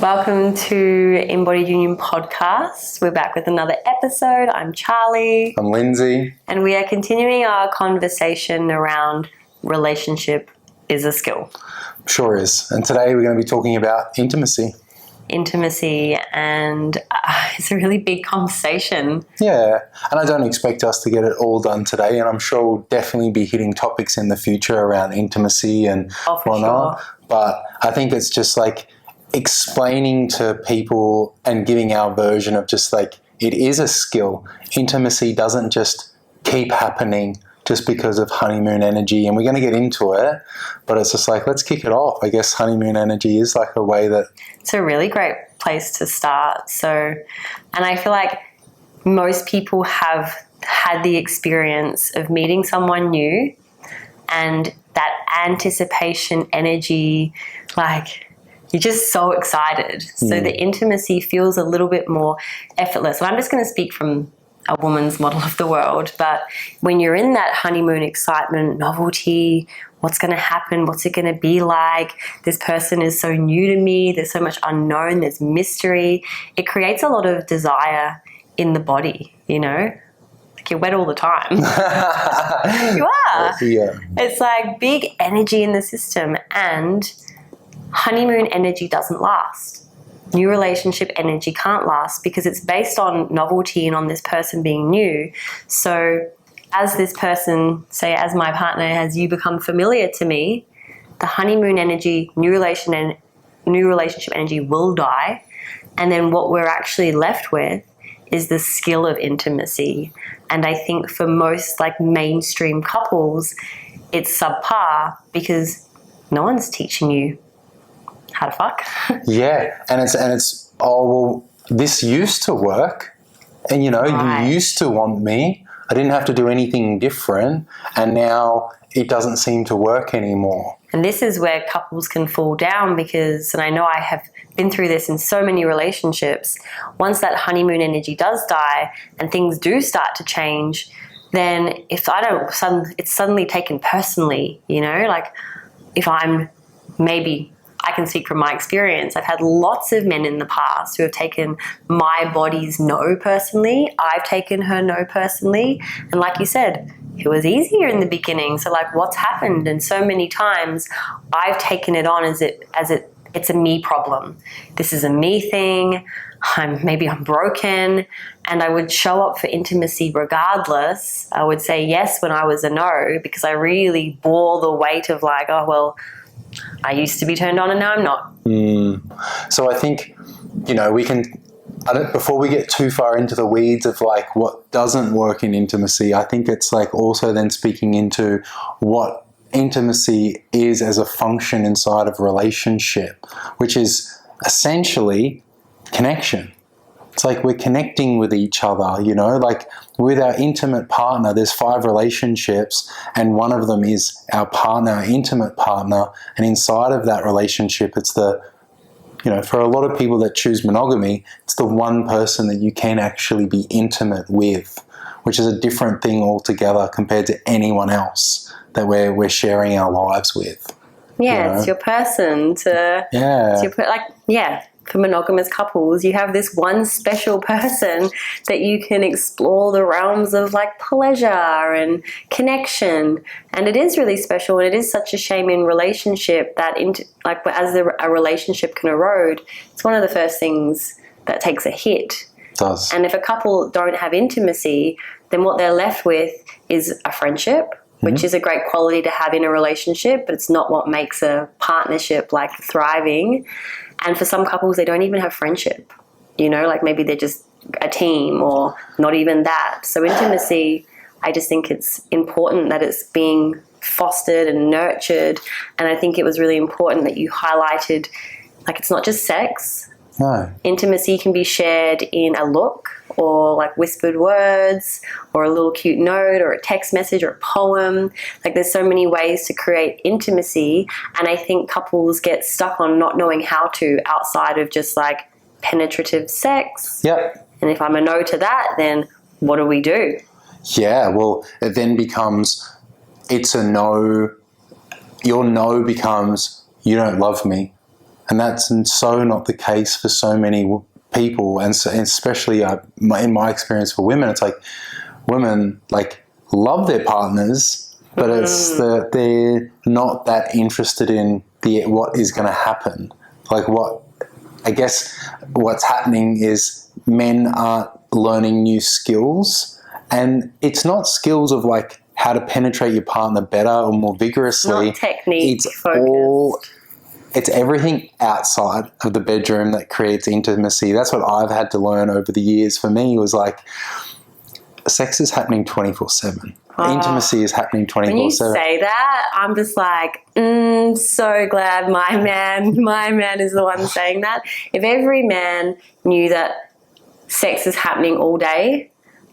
Welcome to Embodied Union Podcast. We're back with another episode. I'm Charlie. I'm Lindsey. And we are continuing our conversation around relationship is a skill. Sure is. And today we're going to be talking about intimacy. Intimacy, and it's a really big conversation. Yeah, and I don't expect us to get it all done today, and I'm sure we'll definitely be hitting topics in the future around intimacy and whatnot. Sure. But I think it's just like explaining to people and giving our version of just like it is a skill. Intimacy doesn't just keep happening just because of honeymoon energy, and we're going to get into it, but it's just like, let's kick it off. I guess honeymoon energy is like a way that... It's a really great place to start. And I feel like most people have had the experience of meeting someone new and that anticipation energy, like you're just so excited. So the intimacy feels a little bit more effortless. So I'm just going to speak from a woman's model of the world, but when you're in that honeymoon excitement, novelty, what's going to happen, what's it going to be like, this person is so new to me, there's so much unknown, there's mystery, it creates a lot of desire in the body, you know? Like you're wet all the time. You are. Yeah. It's like big energy in the system, and honeymoon energy doesn't last. New relationship energy can't last because it's based on novelty and on this person being new. So as this person, say as my partner, as you become familiar to me, the honeymoon energy, new relationship energy will die. And then what we're actually left with is the skill of intimacy. And I think for most like mainstream couples, it's subpar because no one's teaching you how to fuck. Yeah, and it's this used to work, and you used to want me. I didn't have to do anything different, and now it doesn't seem to work anymore. And this is where couples can fall down because, and I know I have been through this in so many relationships, once that honeymoon energy does die and things do start to change, then if I don't, it's suddenly taken personally, like if I'm maybe... I can speak from my experience. I've had lots of men in the past who have taken my body's no personally. I've taken her no personally. And like you said, it was easier in the beginning. So like what's happened? And so many times I've taken it on as it's a me problem. This is a me thing. Maybe I'm broken. And I would show up for intimacy regardless. I would say yes when I was a no because I really bore the weight of like, oh, well, I used to be turned on and now I'm not. So I think, we can, before we get too far into the weeds of like what doesn't work in intimacy, I think it's like also then speaking into what intimacy is as a function inside of relationship, which is essentially connection. It's like we're connecting with each other, like with our intimate partner, there's 5 relationships and one of them is our partner, our intimate partner. And inside of that relationship, it's for a lot of people that choose monogamy, it's the one person that you can actually be intimate with, which is a different thing altogether compared to anyone else that we're sharing our lives with. Yeah, it's your person to... Yeah. For monogamous couples, you have this one special person that you can explore the realms of like pleasure and connection. And it is really special, and it is such a shame in relationship that as a relationship can erode, it's one of the first things that takes a hit. It does. And if a couple don't have intimacy, then what they're left with is a friendship, which is a great quality to have in a relationship, but it's not what makes a partnership like thriving. And for some couples, they don't even have friendship, like maybe they're just a team or not even that. So intimacy, I just think it's important that it's being fostered and nurtured. And I think it was really important that you highlighted, like it's not just sex. No. Intimacy can be shared in a look or like whispered words or a little cute note or a text message or a poem. Like there's so many ways to create intimacy, and I think couples get stuck on not knowing how to outside of just like penetrative sex. Yep. And if I'm a no to that, then what do we do? Yeah, well, it then becomes, it's a no. Your no becomes, you don't love me. And that's so not the case for so many people, and especially in my experience for women, it's like women like love their partners, but it's they're not that interested in what is going to happen. Like I guess what's happening is men aren't learning new skills, and it's not skills of like how to penetrate your partner better or more vigorously. Not technique focused. It's everything outside of the bedroom that creates intimacy. That's what I've had to learn over the years. For me, it was like sex is happening 24/7. Intimacy is happening 24/7. When you say that, I'm just like, so glad my man is the one saying that. If every man knew that sex is happening all day,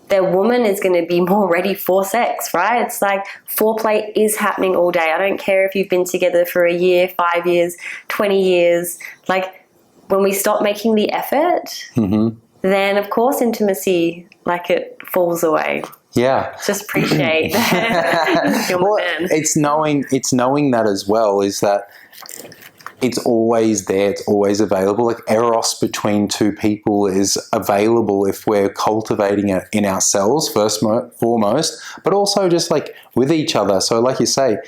their woman is going to be more ready for sex, right? It's like foreplay is happening all day. I don't care if you've been together for a year, 5 years, 20 years. Like when we stop making the effort, then of course intimacy, like it falls away. Yeah. Just appreciate well, it's knowing that as well, is that it's always there, it's always available. Like eros between two people is available if we're cultivating it in ourselves foremost, but also just like with each other. So like you say,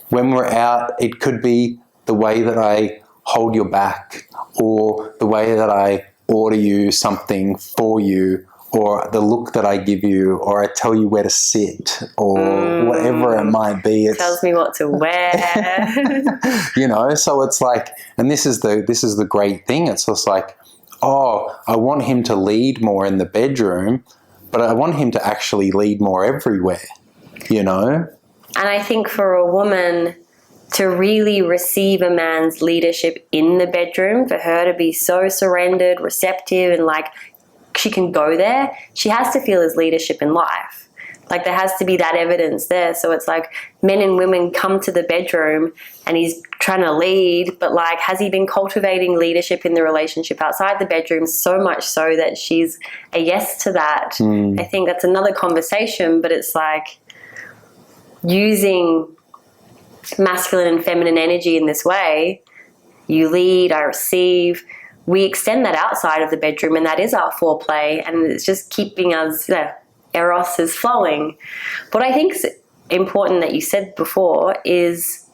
when we're out, it could be the way that I hold your back, or the way that I order you something for you, or the look that I give you, or I tell you where to sit, or whatever it might be. It tells me what to wear. So it's like, and this is the great thing. It's just like, oh, I want him to lead more in the bedroom, but I want him to actually lead more everywhere, And I think for a woman to really receive a man's leadership in the bedroom, for her to be so surrendered, receptive, and like, she can go there, she has to feel his leadership in life. Like there has to be that evidence there. So it's like men and women come to the bedroom and he's trying to lead, but like, has he been cultivating leadership in the relationship outside the bedroom, so much so that she's a yes to that? I think that's another conversation, but it's like using masculine and feminine energy in this way. You lead, I receive. We extend that outside of the bedroom, and that is our foreplay, and it's just keeping us, eros is flowing. What I think is important that you said before is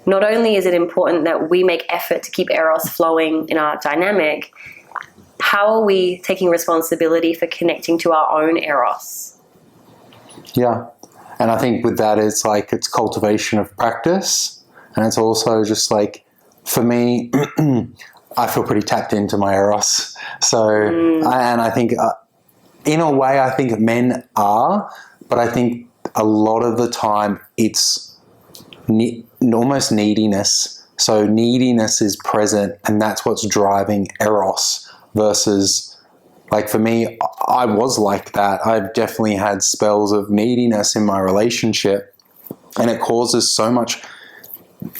not only is it important that we make effort to keep eros flowing in our dynamic, how are we taking responsibility for connecting to our own eros? Yeah. And I think with that, it's like it's cultivation of practice, and it's also just like, for me, I feel pretty tapped into my eros. So, I think in a way, I think men are, but I think a lot of the time it's almost neediness. So neediness is present, and that's what's driving eros versus, like for me, I was like that. I've definitely had spells of neediness in my relationship, and it causes so much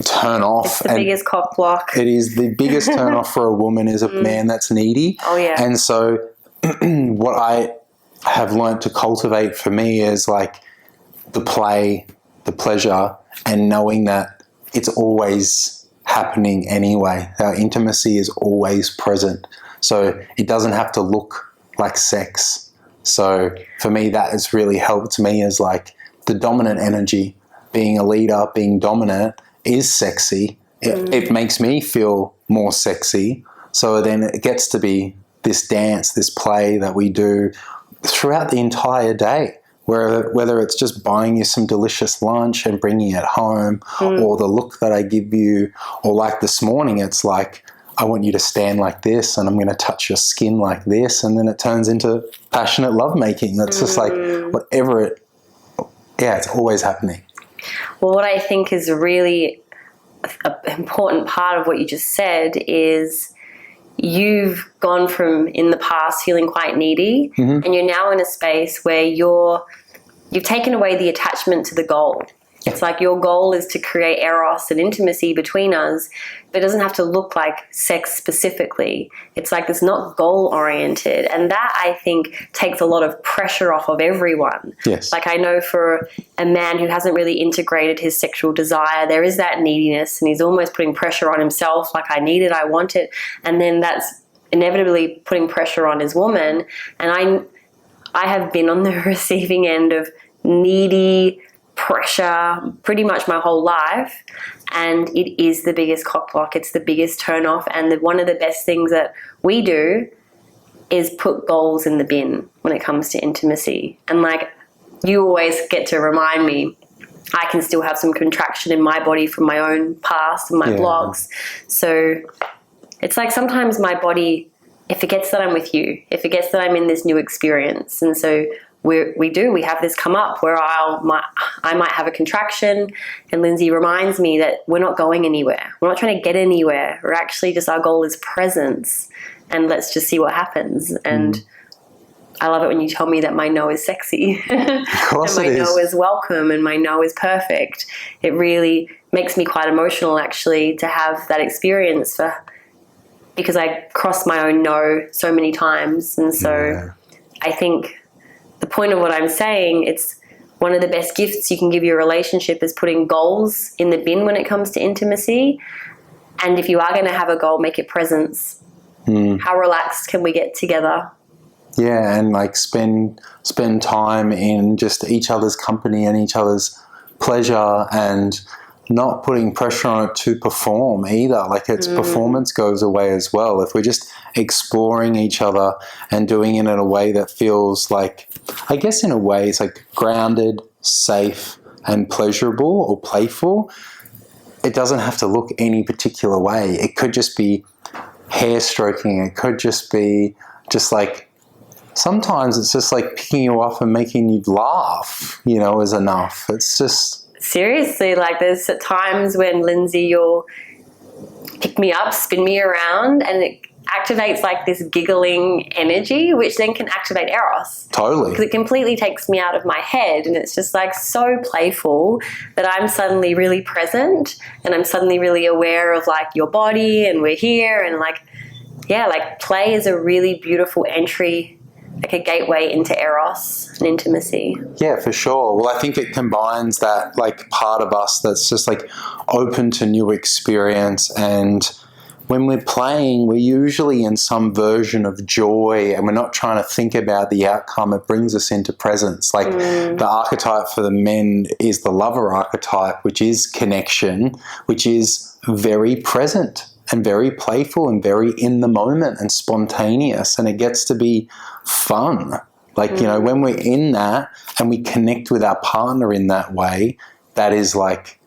turn off. It's the biggest cock block. It is the biggest turn off for a woman is a man that's needy. Oh yeah. And so what I have learned to cultivate for me is like the play, the pleasure, and knowing that it's always happening anyway. Our intimacy is always present. So it doesn't have to look like sex. So for me, that has really helped me, as like the dominant energy, being a leader, being dominant, is sexy. It makes me feel more sexy. So then it gets to be this dance, this play that we do throughout the entire day, whether it's just buying you some delicious lunch and bringing it home, or the look that I give you, or like this morning, it's like, I want you to stand like this, and I'm going to touch your skin like this, and then it turns into passionate lovemaking. That's just like whatever it's always happening. Well, what I think is really an important part of what you just said is you've gone from in the past feeling quite needy, and you're now in a space where you've taken away the attachment to the goal. It's like your goal is to create eros and intimacy between us, but it doesn't have to look like sex specifically. It's like it's not goal-oriented. And that, I think, takes a lot of pressure off of everyone. Yes. Like I know for a man who hasn't really integrated his sexual desire, there is that neediness and he's almost putting pressure on himself, like I need it, I want it. And then that's inevitably putting pressure on his woman. And I have been on the receiving end of needy pressure pretty much my whole life, and it is the biggest cock block. It's the biggest turn off, and one of the best things that we do is put goals in the bin when it comes to intimacy. And like you always get to remind me, I can still have some contraction in my body from my own past and my blogs. So it's like sometimes my body, it forgets that I'm with you. It forgets that I'm in this new experience. And so we have this come up where I might have a contraction, and Lindsey reminds me that we're not going anywhere. We're not trying to get anywhere. We're actually just, our goal is presence, and let's just see what happens. And I love it when you tell me that my no is sexy. Of course and my it is. no is welcome, and my no is perfect. It really makes me quite emotional actually to have that experience because I crossed my own no so many times. And so I think the point of what I'm saying, it's one of the best gifts you can give your relationship is putting goals in the bin when it comes to intimacy. And if you are going to have a goal, make it presence. How relaxed can we get together? Yeah, and like spend time in just each other's company and each other's pleasure, and not putting pressure on it to perform either. Like its performance goes away as well. If we're just exploring each other and doing it in a way that feels like, I guess in a way it's like grounded, safe and pleasurable or playful, it doesn't have to look any particular way. It could just be hair stroking. It could just be just like, sometimes it's just like picking you up and making you laugh, is enough. It's just... Seriously, like there's times when Lindsey, you'll pick me up, spin me around, and it activates like this giggling energy, which then can activate eros. Totally. Because it completely takes me out of my head, and it's just like so playful that I'm suddenly really present, and I'm suddenly really aware of like your body, and we're here, and like play is a really beautiful entry, like a gateway into eros and intimacy. Yeah, for sure. Well, I think it combines that like part of us that's just like open to new experience, and when we're playing, we're usually in some version of joy, and we're not trying to think about the outcome. It brings us into presence. Like the archetype for the men is the lover archetype, which is connection, which is very present and very playful and very in the moment and spontaneous, and it gets to be fun. Like, when we're in that and we connect with our partner in that way, that is like,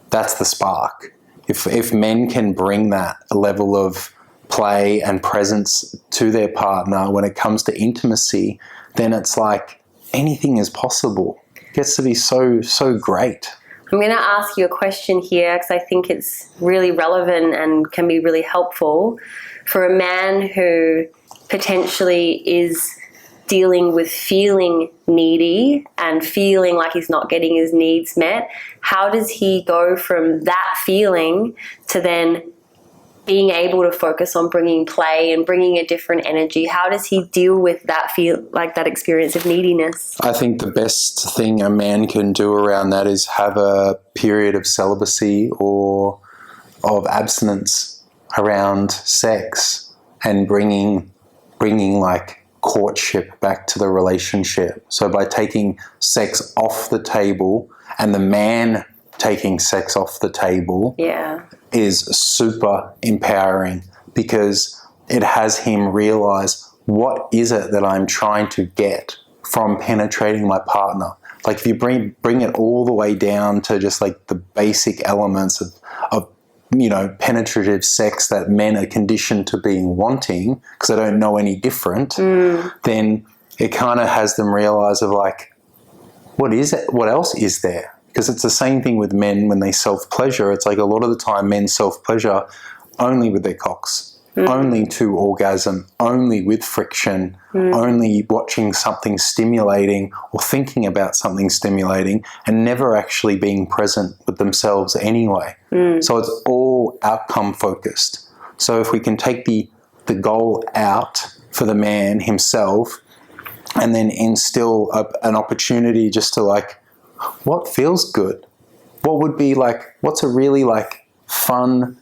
that's the spark. If men can bring that level of play and presence to their partner when it comes to intimacy, then it's like anything is possible. It gets to be so great. I'm going to ask you a question here because I think it's really relevant and can be really helpful for a man who potentially is dealing with feeling needy and feeling like he's not getting his needs met. How does he go from that feeling to then being able to focus on bringing play and bringing a different energy? How does he deal with that that experience of neediness? I think the best thing a man can do around that is have a period of celibacy or of abstinence around sex, and bringing like courtship back to the relationship. So by taking sex off the table, and the man taking sex off the table is super empowering, because it has him realize, what is it that I'm trying to get from penetrating my partner? Like if you bring it all the way down to just like the basic elements of penetrative sex that men are conditioned to being wanting, because they don't know any different, then it kind of has them realize of like, what is it? What else is there? Because it's the same thing with men when they self-pleasure. It's like a lot of the time men self-pleasure only with their cocks. only to orgasm, only with friction, only watching something stimulating or thinking about something stimulating, and never actually being present with themselves anyway. So it's all outcome focused. So if we can take the goal out for the man himself and then instill an opportunity just to like, what feels good? What would be like, what's a really like fun,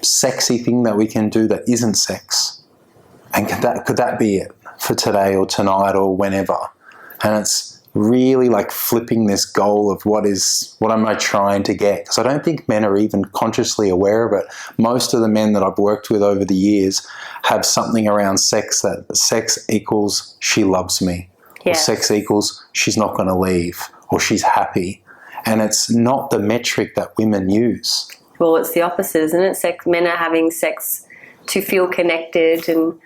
sexy thing that we can do that isn't sex? And could that be it for today or tonight or whenever? And it's really like flipping this goal of what am I trying to get? Because I don't think men are even consciously aware of it. Most of the men that I've worked with over the years have something around sex, that sex equals she loves me, or sex equals she's not going to leave, or she's happy. And it's not the metric that women use. Well, it's the opposite, isn't it? Men are having sex to feel connected, and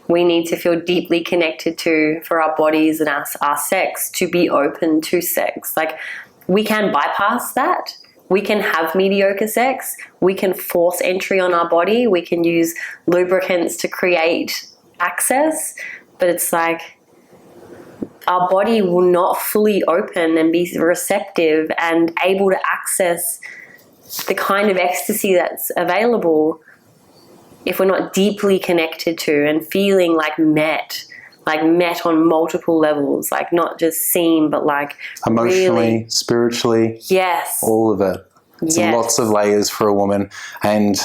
we need to feel deeply connected for our bodies and our sex to be open to sex. Like, we can bypass that. We can have mediocre sex. We can force entry on our body. We can use lubricants to create access. But it's like, our body will not fully open and be receptive and able to access the kind of ecstasy that's available if we're not deeply connected to and feeling like met on multiple levels, like not just seen, but like emotionally, really, spiritually, all of it. It's lots of layers for a woman, and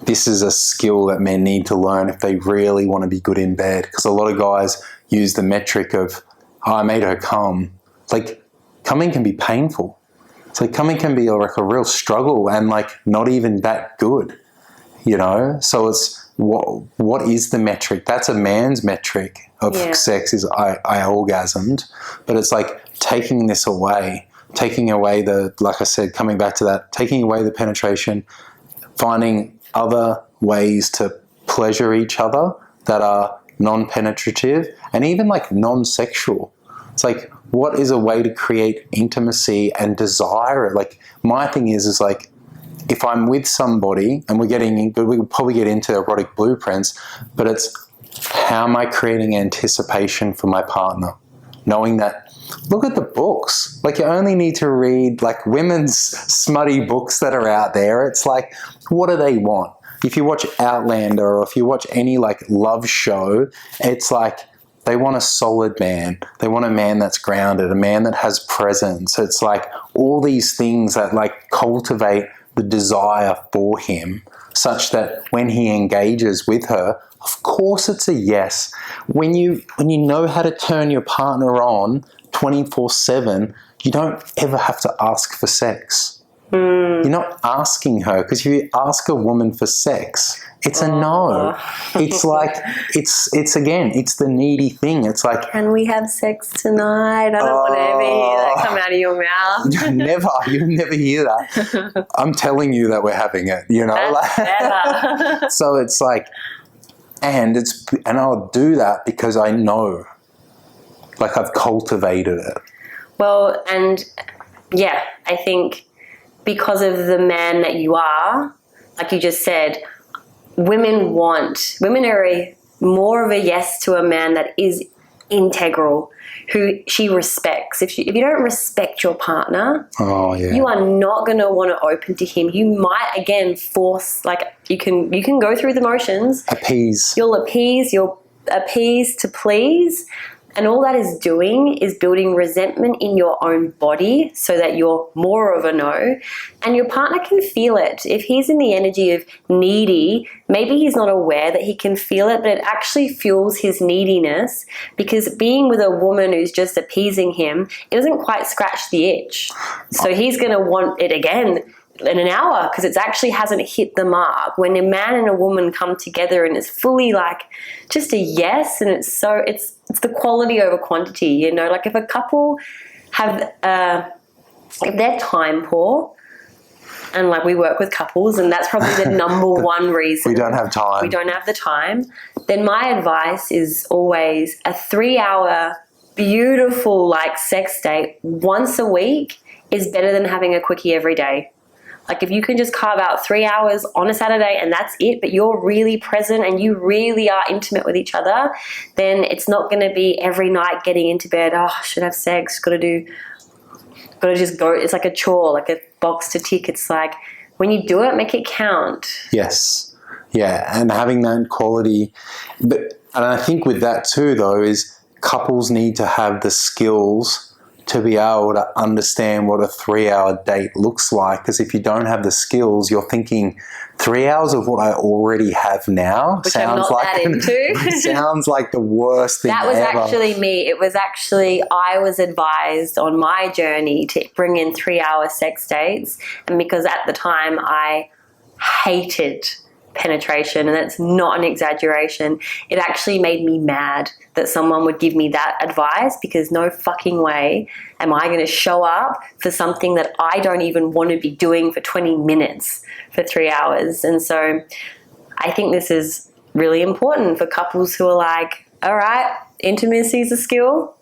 this is a skill that men need to learn if they really want to be good in bed, because a lot of guys use the metric of, oh, I made her come. Like, coming can be painful. It's like coming can be like a real struggle and like not even that good, you know? So it's what is the metric? That's a man's metric of sex, is I orgasmed. But it's like taking this away, taking away like I said, coming back to that, taking away the penetration, finding other ways to pleasure each other that are non-penetrative and even like non-sexual. It's like, what is a way to create intimacy and desire? Like, my thing is like, if I'm with somebody and we could probably get into erotic blueprints, but it's how am I creating anticipation for my partner? Knowing that, look at the books. Like, you only need to read like women's smutty books that are out there. It's like, what do they want? If you watch Outlander or if you watch any like love show, it's like they want a solid man. They want a man that's grounded, a man that has presence. It's like all these things that like cultivate the desire for him, such that when he engages with her, of course it's a yes. When you know how to turn your partner on 24/7, you don't ever have to ask for sex. You're not asking her, because if you ask a woman for sex, it's a no. It's like, it's again, it's the needy thing. It's like, can we have sex tonight? I don't want to ever hear that come out of your mouth. You never hear that. I'm telling you that we're having it, you know? Never. So it's like, and I'll do that because I know, like, I've cultivated it. Well, and yeah, I think because of the man that you are, like you just said, women are more of a yes to a man that is integral, who she respects. If you don't respect your partner, you are not going to want to open to him. You might, again, force, like, you can go through the motions. Appease. You'll appease to please. And all that is doing is building resentment in your own body so that you're more of a no. And your partner can feel it. If he's in the energy of needy, maybe he's not aware that he can feel it, but it actually fuels his neediness, because being with a woman who's just appeasing him, it doesn't quite scratch the itch. So he's going to want it again in an hour, because it actually hasn't hit the mark. When a man and a woman come together and it's fully like just a yes, and it's the quality over quantity, you know. Like, if a couple have if they're time poor, and like we work with couples and that's probably the number one reason we don't have the time, then my advice is always a 3-hour beautiful like sex date once a week is better than having a quickie every day. Like, if you can just carve out 3 hours on a Saturday and that's it, but you're really present and you really are intimate with each other, then it's not going to be every night getting into bed, oh, I should have sex, got to just go. It's like a chore, like a box to tick. It's like, when you do it, make it count. Yes. Yeah, and having that quality. And I think with that too, though, is couples need to have the skills to be able to understand what a 3-hour date looks like. Because if you don't have the skills, you're thinking 3 hours of what I already have now. Which I'm not that into. Sounds like the worst thing That was ever. actually me. It was actually, I was advised on my journey to bring in 3-hour sex dates. And because at the time I hated penetration, and that's not an exaggeration, it actually made me mad that someone would give me that advice, because no fucking way am I going to show up for something that I don't even want to be doing for 20 minutes for 3 hours. And so I think this is really important for couples who are like, all right, intimacy is a skill.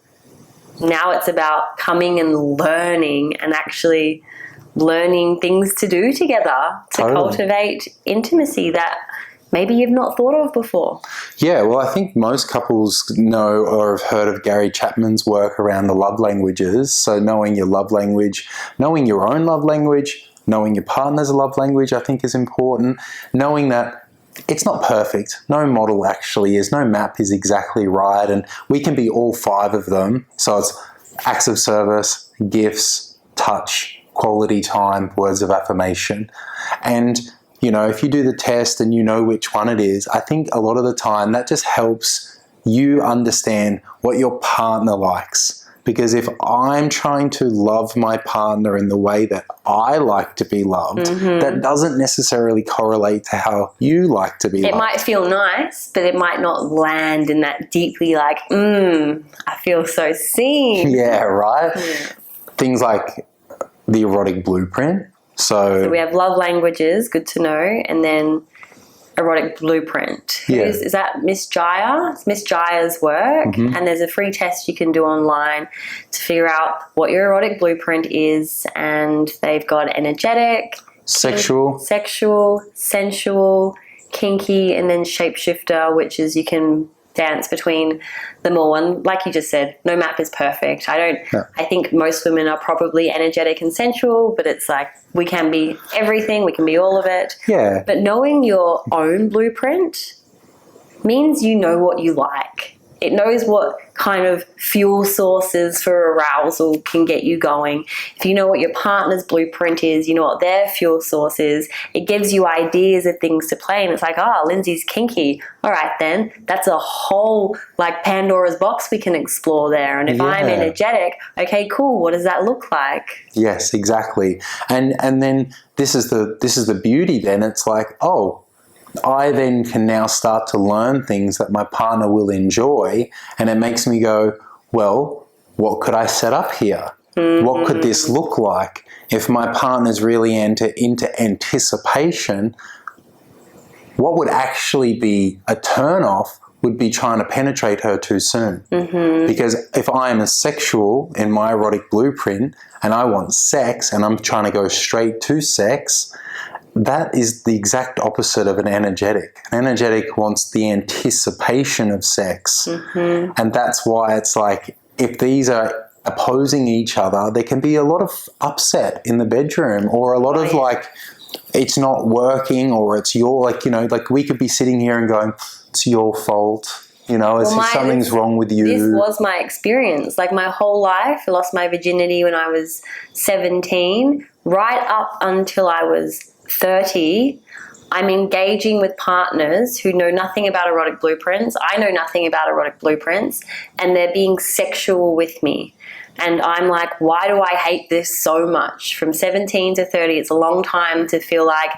Now it's about coming and learning, and actually learning things to do together to cultivate intimacy that maybe you've not thought of before. Yeah, well, I think most couples know or have heard of Gary Chapman's work around the love languages. So knowing your love language, knowing your own love language, knowing your partner's love language, I think is important. Knowing that it's not perfect. No model actually is. No map is exactly right. And we can be all 5 of them. So it's acts of service, gifts, touch, quality time, words of affirmation. And, you know, if you do the test and you know which one it is, I think a lot of the time that just helps you understand what your partner likes. Because if I'm trying to love my partner in the way that I like to be loved, that doesn't necessarily correlate to how you like to be loved. It might feel nice, but it might not land in that deeply like, I feel so seen. Yeah, right? Yeah. Things like the erotic blueprint. So we have love languages, good to know, and then erotic blueprint. Is that Miss Jaya? It's Miss Jaya's work, and there's a free test you can do online to figure out what your erotic blueprint is, and they've got energetic, sexual, sensual, kinky, and then shapeshifter, which is you can dance between them all. And like you just said, no map is perfect. I think most women are probably energetic and sensual, but it's like we can be everything, we can be all of it. Yeah. But knowing your own blueprint means you know what you like. It knows what kind of fuel sources for arousal can get you going. If you know what your partner's blueprint is, you know what their fuel source is, it gives you ideas of things to play. And it's like, Lindsay's kinky. All right, then that's a whole like Pandora's box we can explore there. And if I'm energetic, okay, cool. What does that look like? Yes, exactly. And then this is the beauty. Then it's like, I then can now start to learn things that my partner will enjoy, and it makes me go, well, what could I set up here? What could this look like? If my partner's really into anticipation, what would actually be a turn-off would be trying to penetrate her too soon. Because if I am a sexual in my erotic blueprint and I want sex and I'm trying to go straight to sex, that is the exact opposite of an energetic. An energetic wants the anticipation of sex. And that's why it's like, if these are opposing each other, there can be a lot of upset in the bedroom, or a lot of like, it's not working, or it's your, like, you know, like we could be sitting here and going, it's your fault. You know, something's wrong with you. This was my experience. Like my whole life, I lost my virginity when I was 17, right up until I was 30, I'm engaging with partners who know nothing about erotic blueprints. I know nothing about erotic blueprints, and they're being sexual with me. And I'm like, why do I hate this so much? From 17 to 30, it's a long time to feel like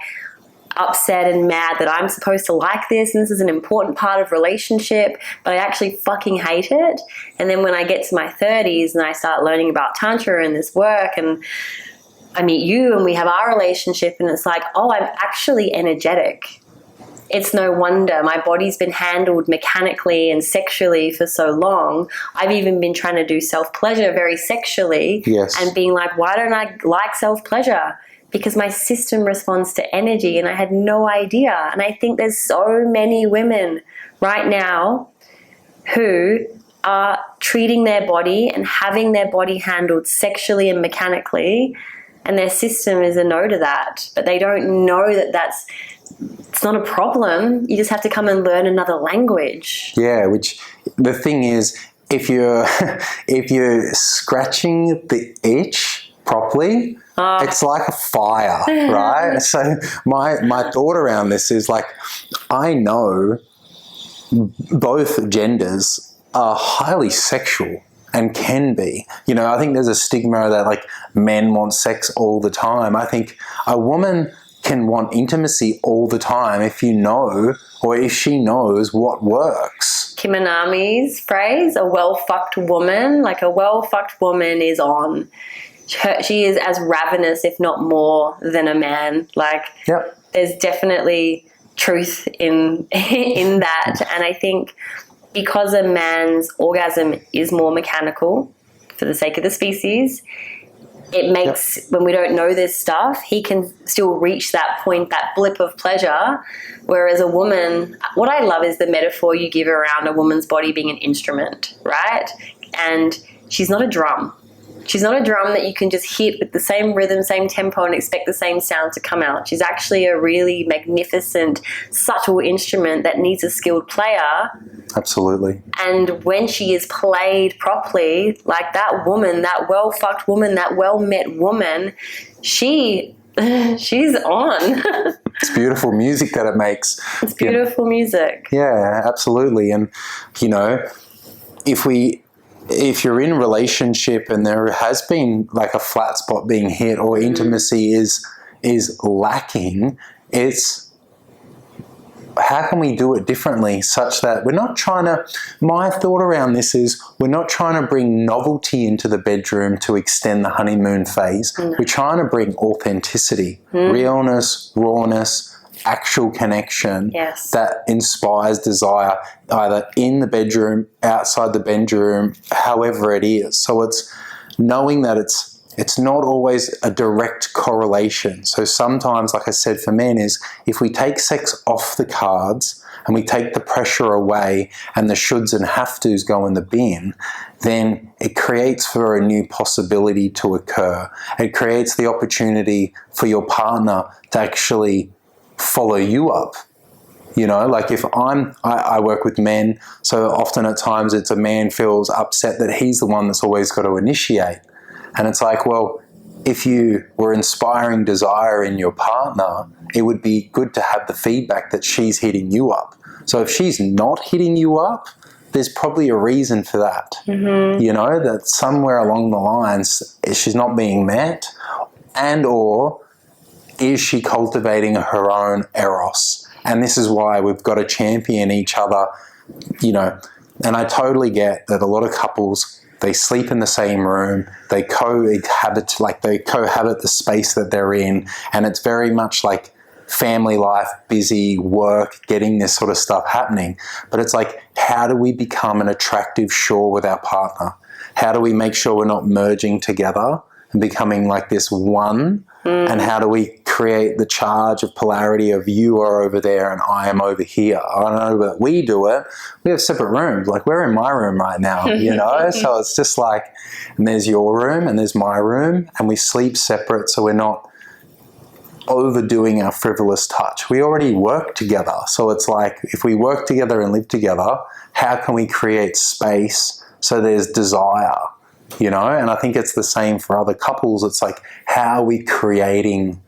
upset and mad that I'm supposed to like this, and this is an important part of relationship, but I actually fucking hate it. And then when I get to my 30s and I start learning about Tantra and this work, and I meet you and we have our relationship, and it's like, I'm actually energetic. It's no wonder my body's been handled mechanically and sexually for so long. I've even been trying to do self-pleasure very sexually, and being like, why don't I like self-pleasure? because my system responds to energy, and I had no idea. And I think there's so many women right now who are treating their body and having their body handled sexually and mechanically, and their system is a no to that. But they don't know that it's not a problem. You just have to come and learn another language. Yeah, which the thing is, if you're scratching the itch properly, it's like a fire, right? So my thought around this is like, I know both genders are highly sexual and can be. You know, I think there's a stigma that like men want sex all the time. I think a woman can want intimacy all the time if you know, or if she knows what works. Kim Anami's phrase, a well-fucked woman, like a well-fucked woman is on. She is as ravenous, if not more, than a man. Like, yep. There's definitely truth in that. And I think because a man's orgasm is more mechanical for the sake of the species, it makes, when we don't know this stuff, he can still reach that point, that blip of pleasure. Whereas a woman, what I love is the metaphor you give around a woman's body being an instrument, right? And she's not a drum. She's not a drum that you can just hit with the same rhythm, same tempo, and expect the same sound to come out. She's actually a really magnificent, subtle instrument that needs a skilled player. Absolutely. And when she is played properly, like that woman, that well-fucked woman, that well-met woman, she's on. It's beautiful music that it makes. It's beautiful music. Yeah, absolutely. And, you know, if you're in a relationship and there has been like a flat spot being hit, or intimacy is lacking, it's how can we do it differently such that we're not trying to, my thought around this is we're not trying to bring novelty into the bedroom to extend the honeymoon phase. We're trying to bring authenticity, realness, rawness, actual connection that inspires desire, either in the bedroom, outside the bedroom, however it is. So it's knowing that it's not always a direct correlation. So sometimes, like I said, for men is if we take sex off the cards and we take the pressure away and the shoulds and have tos go in the bin, then it creates for a new possibility to occur. It creates the opportunity for your partner to actually follow you up. You know, like if I work with men, so often at times it's a man feels upset that he's the one that's always got to initiate. And it's like, well, if you were inspiring desire in your partner, it would be good to have the feedback that she's hitting you up. So if she's not hitting you up, there's probably a reason for that. You know, that somewhere along the lines she's not being met, and or is she cultivating her own eros? And this is why we've got to champion each other, you know. And I totally get that a lot of couples, they sleep in the same room, they cohabit the space that they're in, and it's very much like family life, busy, work, getting this sort of stuff happening. But it's like, how do we become an attractive shore with our partner? How do we make sure we're not merging together and becoming like this one? And how do we create the charge of polarity of you are over there and I am over here? I know that we do it. We have separate rooms. Like we're in my room right now, you know? So it's just like, and there's your room and there's my room, and we sleep separate so we're not overdoing our frivolous touch. We already work together. So it's like, if we work together and live together, how can we create space so there's desire? You know, and I think it's the same for other couples. It's like, how are we creating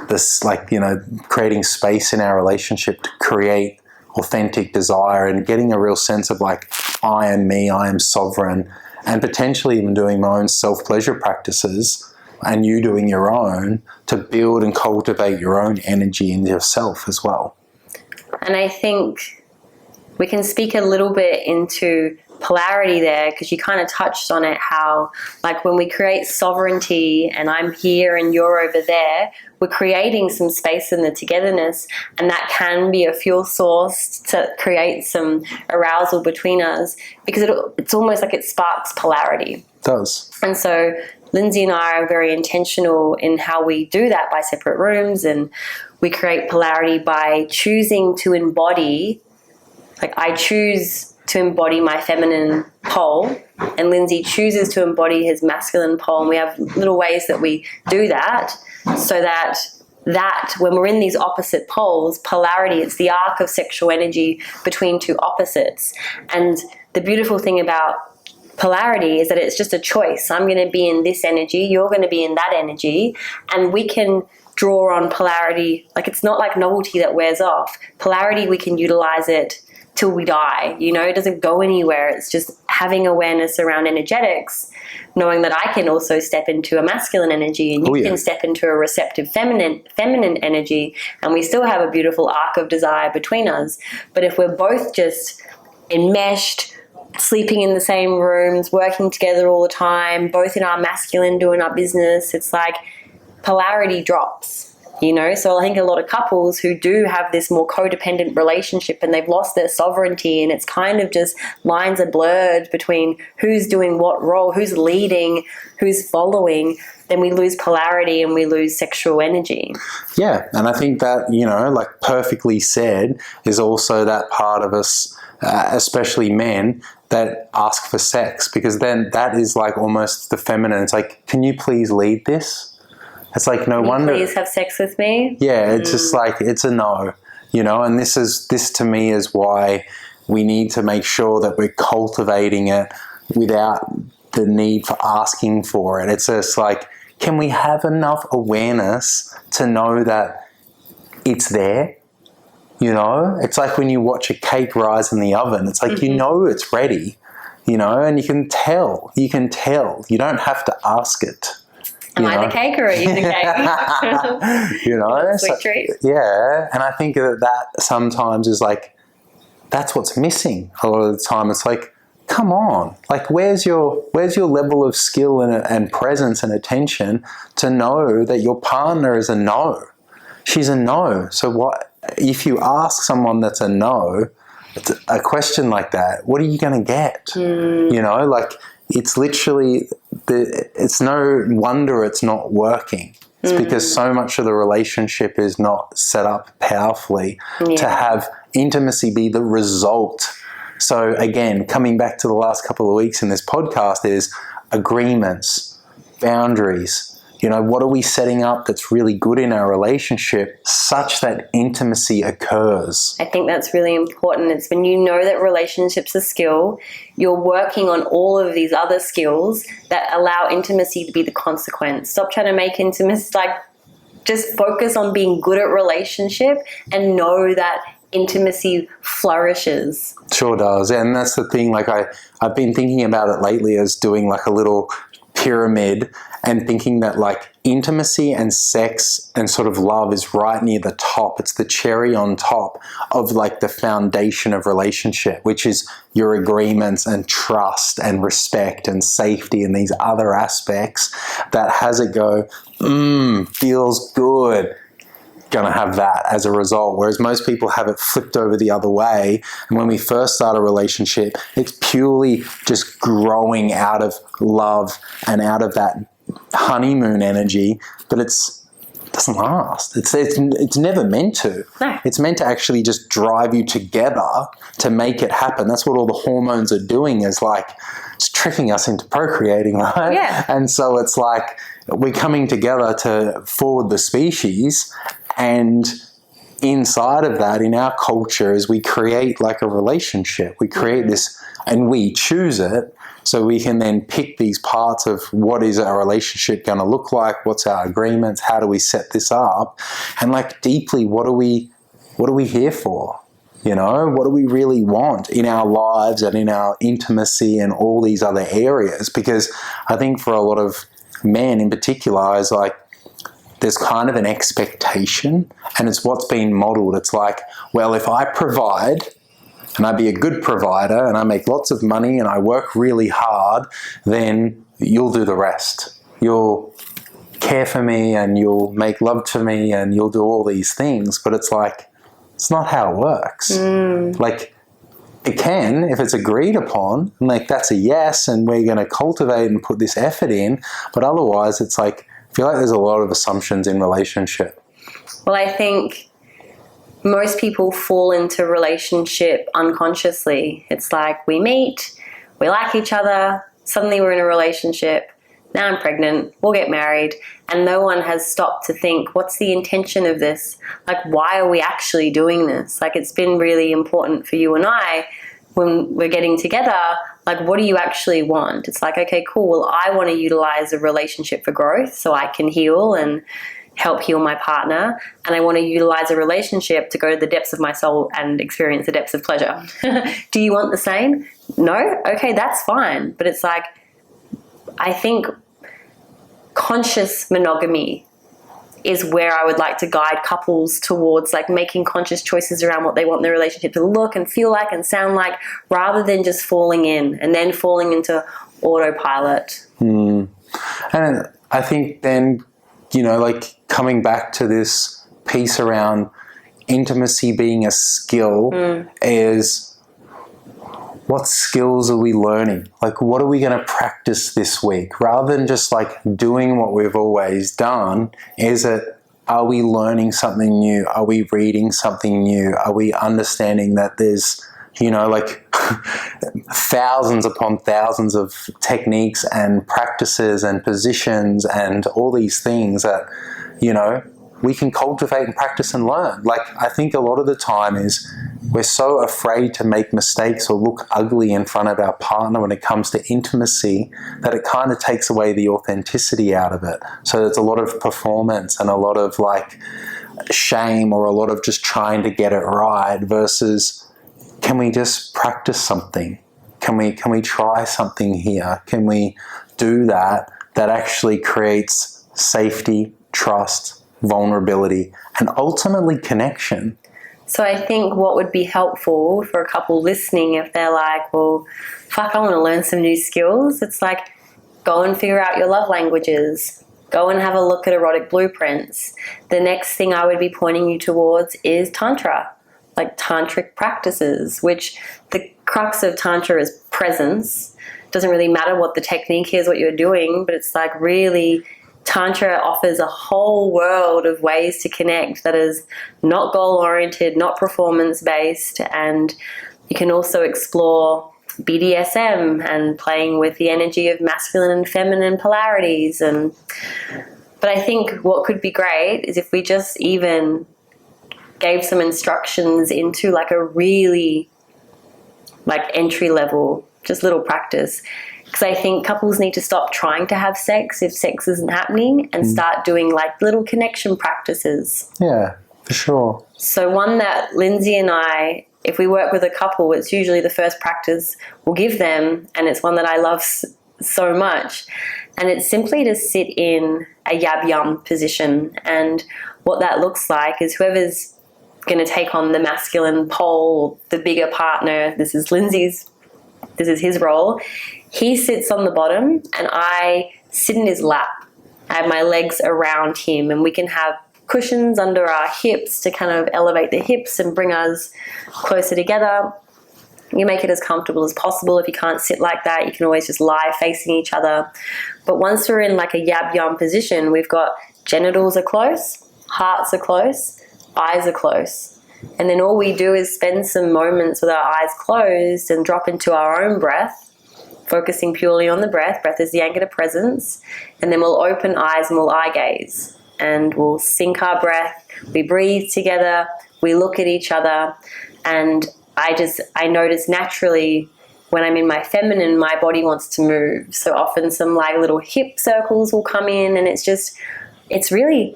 this, like, you know, creating space in our relationship to create authentic desire and getting a real sense of like, I am me, I am sovereign, and potentially even doing my own self-pleasure practices and you doing your own to build and cultivate your own energy in yourself as well. And I think we can speak a little bit into polarity there, because you kind of touched on it, how like when we create sovereignty and I'm here and you're over there, we're creating some space in the togetherness, and that can be a fuel source to create some arousal between us, because it's almost like it sparks polarity. It does. And so Linzey and I are very intentional in how we do that by separate rooms, and we create polarity by choosing to embody, like I choose to embody my feminine pole, and Linzey chooses to embody his masculine pole, and we have little ways that we do that so that when we're in these opposite poles, polarity, it's the arc of sexual energy between two opposites. And the beautiful thing about polarity is that it's just a choice. I'm going to be in this energy, you're going to be in that energy, and we can draw on polarity. Like, it's not like novelty that wears off. Polarity, we can utilize it till we die. You know, it doesn't go anywhere. It's just having awareness around energetics, knowing that I can also step into a masculine energy, and you can step into a receptive feminine energy, and we still have a beautiful arc of desire between us. But if we're both just enmeshed, sleeping in the same rooms, working together all the time, both in our masculine, doing our business, it's like polarity drops. You know, so I think a lot of couples who do have this more codependent relationship and they've lost their sovereignty, and it's kind of just lines are blurred between who's doing what role, who's leading, who's following, then we lose polarity and we lose sexual energy. Yeah, and I think that, you know, like perfectly said, is also that part of us, especially men, that ask for sex, because then that is like almost the feminine. It's like, can you please lead this? It's like, no wonder. Please have sex with me. Yeah, it's just like, it's a no, you know, and this to me is why we need to make sure that we're cultivating it without the need for asking for it. It's just like, can we have enough awareness to know that it's there? You know, it's like when you watch a cake rise in the oven, it's like, you know, it's ready, you know, and you can tell, you don't have to ask it. Am I the cake or are you the cake? You know, sweet treat. Yeah, and I think that sometimes is like, that's what's missing a lot of the time. It's like, come on, like where's your level of skill and presence and attention to know that your partner is a no? She's a no. So what if you ask someone that's a no a question like that? What are you going to get? You know, like. It's literally, it's no wonder it's not working. It's because so much of the relationship is not set up powerfully to have intimacy be the result. So again, coming back to the last couple of weeks in this podcast is agreements, boundaries. You know, what are we setting up that's really good in our relationship such that intimacy occurs? I think that's really important. It's when you know that relationship's a skill, you're working on all of these other skills that allow intimacy to be the consequence. Stop trying to make intimacy, like, just focus on being good at relationship and know that intimacy flourishes. Sure does. And that's the thing, like I've been thinking about it lately as doing like a little pyramid and thinking that like intimacy and sex and sort of love is right near the top. It's the cherry on top of like the foundation of relationship, which is your agreements and trust and respect and safety and these other aspects that has it go, feels good. Going to have that as a result, whereas most people have it flipped over the other way. And when we first start a relationship, it's purely just growing out of love and out of that honeymoon energy, but it doesn't last. It's never meant to. No. It's meant to actually just drive you together to make it happen. That's what all the hormones are doing, is like it's tricking us into procreating, right? Yeah. And so it's like we're coming together to forward the species. And inside of that, in our culture, is we create like a relationship. We create this and we choose it, so we can then pick these parts of what is our relationship going to look like, what's our agreements, how do we set this up, and like deeply, what are we here for? You know, what do we really want in our lives and in our intimacy and all these other areas? Because I think for a lot of men in particular, is like, there's kind of an expectation, and it's what's being modeled. It's like, well, if I provide and I be a good provider and I make lots of money and I work really hard, then you'll do the rest. You'll care for me and you'll make love to me and you'll do all these things. But it's like, it's not how it works. Like, it can, if it's agreed upon, like that's a yes, and we're going to cultivate and put this effort in. But otherwise, it's like, I feel like there's a lot of assumptions in relationship. Well, I think most people fall into relationship unconsciously. It's like we meet, we like each other, suddenly we're in a relationship. Now I'm pregnant, we'll get married, and no one has stopped to think, what's the intention of this? Like, why are we actually doing this? Like, it's been really important for you and I when we're getting together, like, what do you actually want? It's like, okay, cool, well, I want to utilize a relationship for growth so I can heal and help heal my partner, and I want to utilize a relationship to go to the depths of my soul and experience the depths of pleasure. Do you want the same? No? Okay, that's fine. But it's like, I think conscious monogamy is where I would like to guide couples towards, like making conscious choices around what they want their relationship to look and feel like and sound like, rather than just falling in and then falling into autopilot. And I think then, you know, like coming back to this piece around intimacy being a skill is, what skills are we learning? Like, what are we going to practice this week? Rather than just like doing what we've always done, are we learning something new? Are we reading something new? Are we understanding that there's, you know, like thousands upon thousands of techniques and practices and positions and all these things that, you know, we can cultivate and practice and learn. Like, I think a lot of the time is we're so afraid to make mistakes or look ugly in front of our partner when it comes to intimacy that it kind of takes away the authenticity out of it. So there's a lot of performance and a lot of like shame or a lot of just trying to get it right versus, can we just practice something? Can we try something here? Can we do that actually creates safety, trust, vulnerability, and ultimately connection? So I think what would be helpful for a couple listening, if they're like, well, fuck, I want to learn some new skills. It's like, go and figure out your love languages. Go and have a look at erotic blueprints. The next thing I would be pointing you towards is Tantra, like tantric practices, which the crux of Tantra is presence. It doesn't really matter what the technique is, what you're doing, but it's like really, Tantra offers a whole world of ways to connect that is not goal-oriented, not performance-based, and you can also explore BDSM and playing with the energy of masculine and feminine polarities. But I think what could be great is if we just even gave some instructions into like a really like entry level, just little practice. Because I think couples need to stop trying to have sex if sex isn't happening and start doing like little connection practices. Yeah, for sure. So one that Linzey and I, if we work with a couple, it's usually the first practice we'll give them, and it's one that I love so much. And it's simply to sit in a yab yum position. And what that looks like is whoever's going to take on the masculine pole, the bigger partner, this is his role. He sits on the bottom and I sit in his lap. I have my legs around him, and we can have cushions under our hips to kind of elevate the hips and bring us closer together. You make it as comfortable as possible. If you can't sit like that, you can always just lie facing each other. But once we're in like a yab yum position, we've got genitals are close, hearts are close, eyes are close. And then all we do is spend some moments with our eyes closed and drop into our own breath, focusing purely on the breath. Breath is the anchor to presence. And then we'll open eyes and we'll eye gaze. And we'll sync our breath. We breathe together. We look at each other. And I notice naturally when I'm in my feminine, my body wants to move. So often some like little hip circles will come in, and it's really,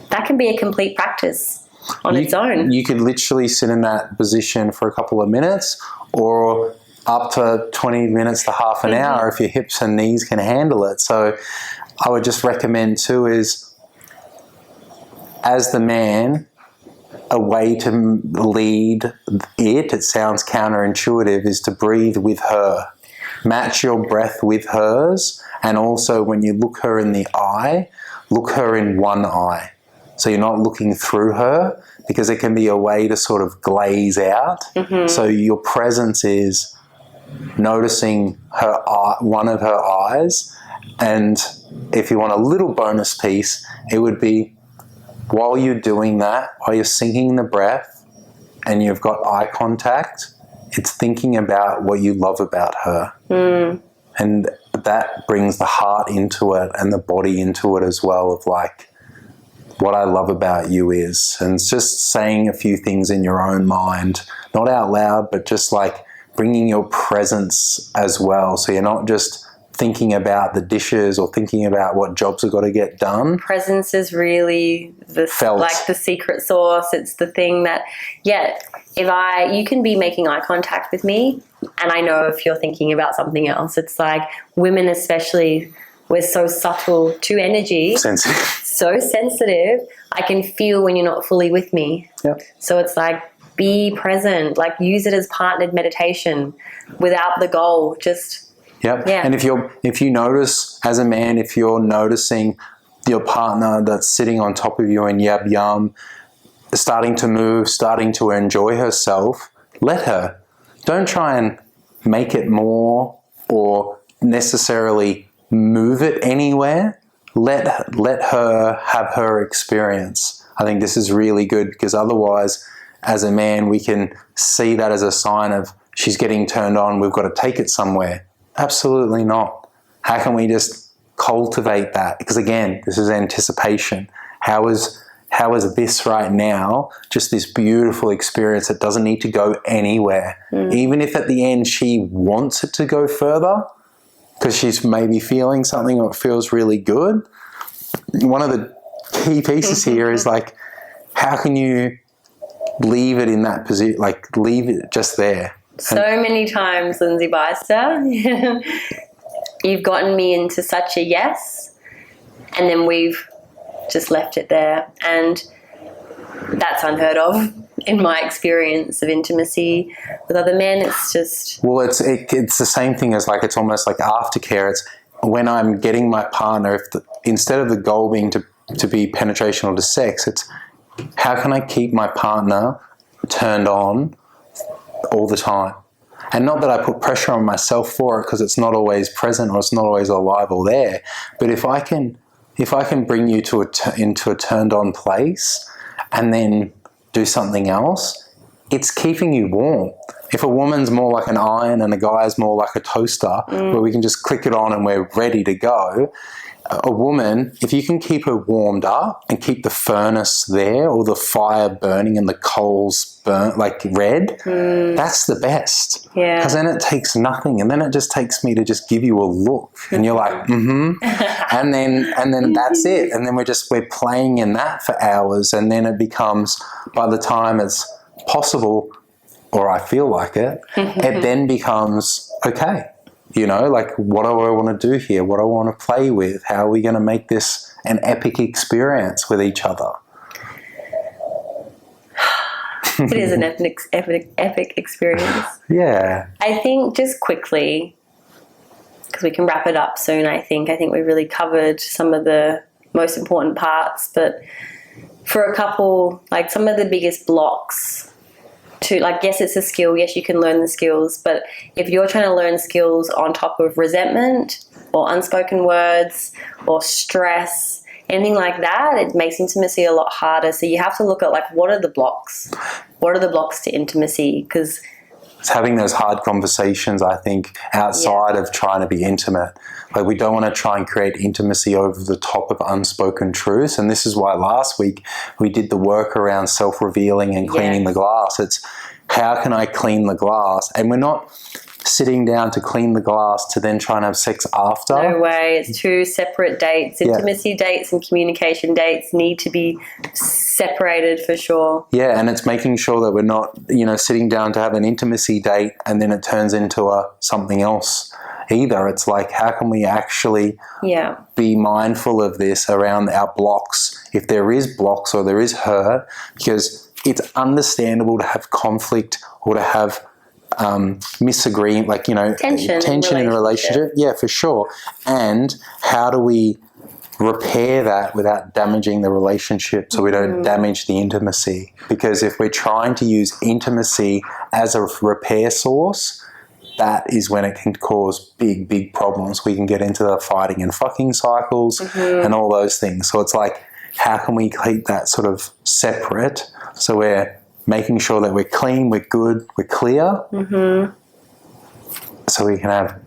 that can be a complete practice on its own. You could literally sit in that position for a couple of minutes or up to 20 minutes to half an hour if your hips and knees can handle it. So I would just recommend too is, as the man, a way to lead it sounds counterintuitive, is to breathe with her. Match your breath with hers, and also when you look her in the eye, look her in one eye. So you're not looking through her, because it can be a way to sort of glaze out. So your presence is noticing her eye, one of her eyes, and if you want a little bonus piece, it would be while you're doing that, while you're sinking the breath and you've got eye contact, it's thinking about what you love about her. And that brings the heart into it and the body into it as well, of like, what I love about you is, and it's just saying a few things in your own mind, not out loud, but just like bringing your presence as well. So you're not just thinking about the dishes or thinking about what jobs have got to get done. Presence is really the secret sauce. It's the thing that, you can be making eye contact with me and I know if you're thinking about something else. It's like women especially, we're so subtle to energy. Sensitive. So sensitive. I can feel when you're not fully with me. Yep. So it's like, be present, like use it as partnered meditation without the goal, just... Yep. Yeah. And if you notice as a man, if you're noticing your partner that's sitting on top of you in yab yum, starting to move, starting to enjoy herself, let her. Don't try and make it more or necessarily move it anywhere. Let her have her experience. I think this is really good, because otherwise, as a man, we can see that as a sign of she's getting turned on, we've got to take it somewhere. Absolutely not. How can we just cultivate that? Because again, this is anticipation. How is this right now just this beautiful experience that doesn't need to go anywhere? Even if at the end she wants it to go further because she's maybe feeling something or it feels really good. One of the key pieces here is like, how can you leave it in that position, like leave it just there? So many times, Linzey Beister, you've gotten me into such a yes, and then we've just left it there. And that's unheard of in my experience of intimacy with other men. It's just... Well, it's the same thing as like, it's almost like aftercare. It's when I'm getting my partner, instead of the goal being to be penetration or to sex, it's how can I keep my partner turned on all the time? And not that I put pressure on myself for it, because it's not always present or it's not always alive or there. But if I can bring you into a turned on place and then do something else, it's keeping you warm. If a woman's more like an iron and a guy's more like a toaster, where we can just click it on and we're ready to go, a woman, if you can keep her warmed up and keep the furnace there or the fire burning and the coals burnt like red, that's the best. Yeah. Because then it takes nothing, and then it just takes me to just give you a look, and you're like, and then that's it, and then we're playing in that for hours, and then it becomes, by the time it's possible, or I feel like it, it then becomes okay. You know, like, what do I want to do here? What do I want to play with? How are we going to make this an epic experience with each other? It is an epic experience. Yeah. I think just quickly, because we can wrap it up soon, I think we really covered some of the most important parts, but for a couple, like some of the biggest blocks to, like, yes, it's a skill. Yes, you can learn the skills. But if you're trying to learn skills on top of resentment or unspoken words or stress, anything like that, it makes intimacy a lot harder. So you have to look at, like, what are the blocks? What are the blocks to intimacy? Because it's having those hard conversations, I think, outside of trying to be intimate. Like, we don't want to try and create intimacy over the top of unspoken truths. And this is why last week we did the work around self-revealing and cleaning the glass. It's how can I clean the glass? And we're not sitting down to clean the glass to then try and have sex after. No way. It's two separate dates. Intimacy dates and communication dates need to be separated for sure. Yeah, and it's making sure that we're not, sitting down to have an intimacy date and then it turns into something else either. It's like, how can we actually be mindful of this around our blocks, if there is blocks or there is hurt, because it's understandable to have conflict or to have misagreement, like, tension in a relationship. Yeah, for sure. And how do we repair that without damaging the relationship, so we don't damage the intimacy. Because if we're trying to use intimacy as a repair source, that is when it can cause big, big problems. We can get into the fighting and fucking cycles and all those things. So it's like, how can we keep that sort of separate so we're making sure that we're clean, we're good, we're clear, so we can have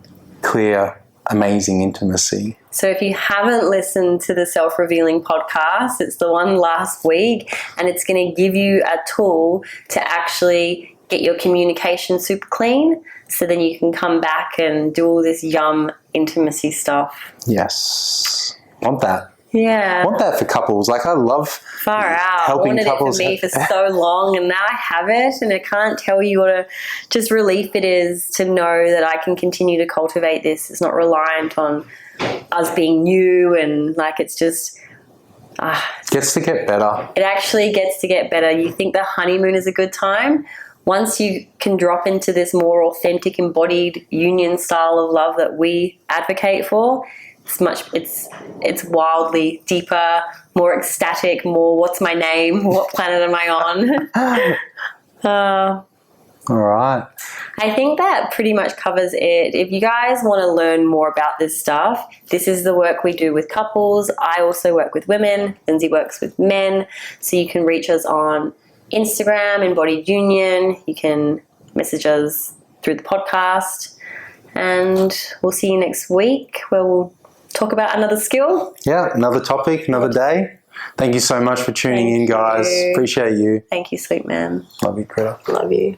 clear, amazing intimacy. So if you haven't listened to the Self-Revealing podcast, it's the one last week, and it's going to give you a tool to actually get your communication super clean, so then you can come back and do all this yum intimacy stuff. Yes. Want that. Yeah. Want that for couples. Like, I love Far out. helping I wanted couples. it for me for so long, and now I have it, and I can't tell you what a just relief it is to know that I can continue to cultivate this. It's not reliant on us being new, and like, it's just Gets to get better. it actually gets to get better. You think the honeymoon is a good time. Once you can drop into this more authentic, embodied union style of love that we advocate for, it's wildly deeper, more ecstatic, more what's my name, what planet am I on? All right. I think that pretty much covers it. If you guys want to learn more about this stuff, this is the work we do with couples. I also work with women. Linzey works with men. So you can reach us on Instagram, Embodied Union. You can message us through the podcast. And we'll see you next week, where we'll talk about another skill. Yeah, another topic, another day. Thank you so much for tuning in, guys. you. Appreciate you. Thank you, sweet man. Love you, Critter. Love you.